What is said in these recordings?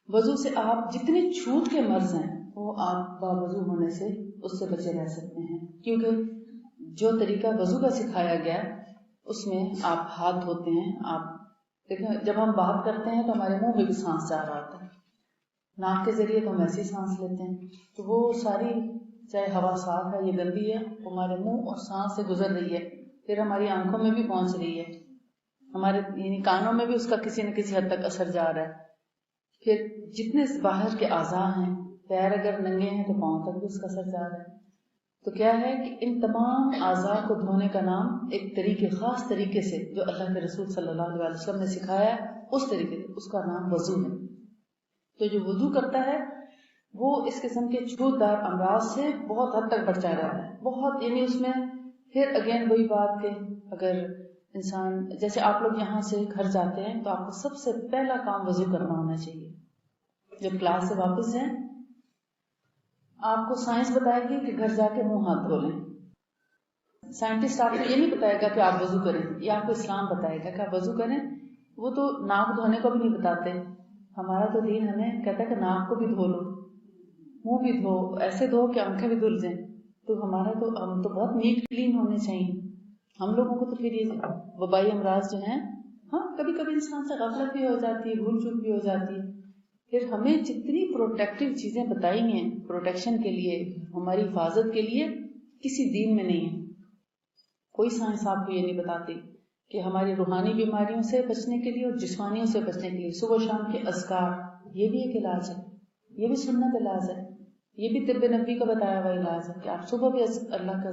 وضو سے آپ جتنے چھوٹ کے مرض ہیں وہ آپ باوضو ہونے سے اس سے بچے رہ سکتے ہیں، کیونکہ جو طریقہ وضو کا سکھایا گیا اس میں آپ ہاتھ دھوتے ہیں. آپ دیکھیں جب ہم بات کرتے ہیں تو ہمارے منہ میں بھی سانس جا رہا ہوتا ہے، ناک کے ذریعے تو ہم ایسی سانس لیتے ہیں، تو وہ ساری چاہے ہوا صاف ہے یا گندی ہے ہمارے منہ اور سانس سے گزر رہی ہے، پھر ہماری آنکھوں میں بھی پہنچ رہی ہے، ہمارے یعنی کانوں میں بھی اس کا کسی نہ کسی حد تک اثر جا رہا ہے. پھر جتنے باہر کے اعضاء ہیں، پیر اگر ننگے ہیں تو پاؤں تک بھی اس کا اثر جا رہا ہے. تو کیا ہے کہ ان تمام اعضاء کو دھونے کا نام ایک طریقے خاص طریقے سے جو اللہ کے رسول صلی اللہ علیہ وسلم نے سکھایا اس طریقے سے اس کا نام وضو ہے. تو جو وضو کرتا ہے وہ اس قسم کے چھوت دار امراض سے بہت حد تک بچا رہتا ہے، بہت یعنی اس میں پھر اگین وہی بات کہ اگر انسان جیسے آپ لوگ یہاں سے گھر جاتے ہیں تو آپ کو سب سے پہلا کام وضو کرنا ہونا چاہیے. جب کلاس سے واپس ہیں آپ کو سائنس بتائے گی کہ گھر جا کے منہ ہاتھ دھو لیں. سائنٹسٹ آپ کو یہ نہیں بتائے گا کہ آپ وضو کریں، یہ آپ کو اسلام بتائے گا کہ آپ وضو کریں. وہ تو ناک دھونے کو بھی نہیں بتاتے، ہمارا تو دین ہمیں کہتا ہے کہ ناک کو بھی دھو لو، منہ بھی دھو، ایسے دھو کہ آنکھیں بھی دھل جائیں. تو ہم تو بہت نیٹ کلین ہونے چاہیے. ہم لوگوں کو تو پھر یہ وبائی امراض جو ہیں، ہاں کبھی کبھی انسان سے غفلت بھی ہو جاتی ہے، بھول چوک بھی ہو جاتی ہے. پھر ہمیں جتنی پروٹیکٹیو چیزیں بتائی ہیں پروٹیکشن کے لیے، ہماری حفاظت کے لیے، کسی دین میں نہیں ہے. کوئی سائنس آپ کو یہ نہیں بتاتی کہ ہماری روحانی بیماریوں سے بچنے کے لیے اور جسمانیوں سے بچنے کے لیے صبح شام کے اذکار یہ بھی ایک علاج ہے، یہ بھی سنت علاج ہے، یہ بھی طب نبوی کا بتایا ہوا علاج ہے کہ آپ صبح بھی اللہ کا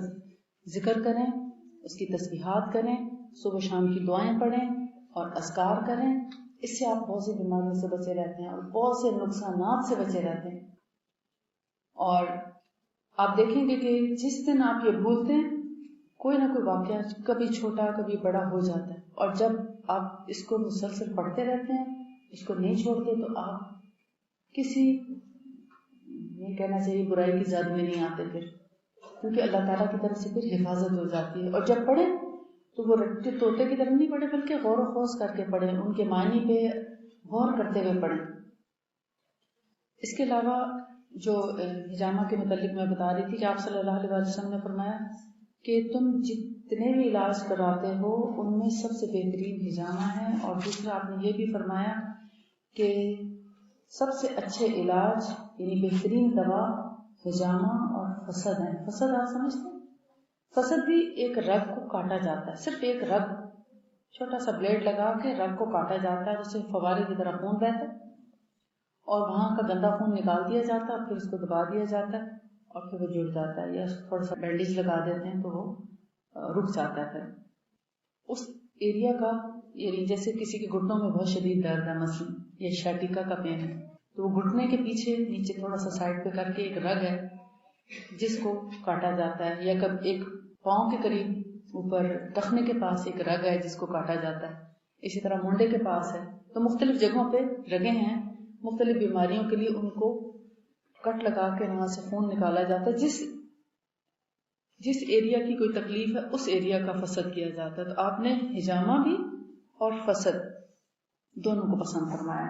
ذکر کریں، اس کی تسبیحات کریں، صبح شام کی دعائیں پڑھیں اور اذکار کریں. اس سے آپ بہت سی بیماریوں سے بچے رہتے ہیں اور بہت سے نقصانات سے بچے رہتے ہیں. اور آپ دیکھیں گے کہ جس دن آپ یہ بھولتے ہیں کوئی نہ کوئی واقعہ کبھی چھوٹا کبھی بڑا ہو جاتا ہے، اور جب آپ اس کو مسلسل پڑھتے رہتے ہیں، اس کو نہیں چھوڑتے، تو آپ کسی یہ کہنا چاہیے برائی کی زد میں نہیں آتے پھر، کیونکہ اللہ تعالیٰ کی طرف سے پھر حفاظت ہو جاتی ہے. اور جب پڑھیں تو وہ رٹے طوطے کی طرف نہیں پڑھے بلکہ غور و خوض کر کے پڑھیں، ان کے معنی پہ غور کرتے ہوئے پڑھیں. اس کے علاوہ جو حجامہ کے متعلق میں بتا رہی تھی کہ آپ صلی اللہ علیہ وسلم نے فرمایا کہ تم جتنے بھی علاج کراتے ہو ان میں سب سے بہترین حجامہ ہے. اور دوسرا آپ نے یہ بھی فرمایا کہ سب سے اچھے علاج یعنی بہترین دوا حجامہ اور فسد ہے. فسد آپ سمجھتے ہیں؟ فسد بھی ایک رگ کو کاٹا جاتا ہے، صرف ایک رگ، چھوٹا سا بلیڈ لگا کے رگ کو کاٹا جاتا ہے، جسے فوارے کی طرح خون بہتا ہے اور وہاں کا گندا خون نکال دیا جاتا ہے، پھر اس کو دبا دیا جاتا ہے اور پھر وہ جڑ جاتا ہے، یا تھوڑا سا بینڈیج لگا دیتے ہیں تو وہ رک جاتا ہے. پھر اس ایریا کا یعنی جیسے کسی کے گھٹنوں میں بہت شدید درد ہے مثلا، یا شیٹیکا کا پین ہے، تو وہ گھٹنے کے پیچھے نیچے تھوڑا سا سائڈ پہ کر کے ایک رگ ہے جس کو کاٹا جاتا ہے، یا کب ایک پاؤں کے قریب اوپر ٹخنے کے پاس ایک رگ ہے جس کو کاٹا جاتا ہے. اسی طرح مونڈے کے پاس ہے. تو مختلف جگہوں پہ رگیں ہیں، مختلف بیماریوں کے لیے ان کو کٹ لگا کے وہاں سے خون نکالا جاتا ہے. جس ایریا کی کوئی تکلیف ہے اس ایریا کا فسد کیا جاتا ہے. تو آپ نے حجامہ بھی اور فسد دونوں کو پسند فرمایا.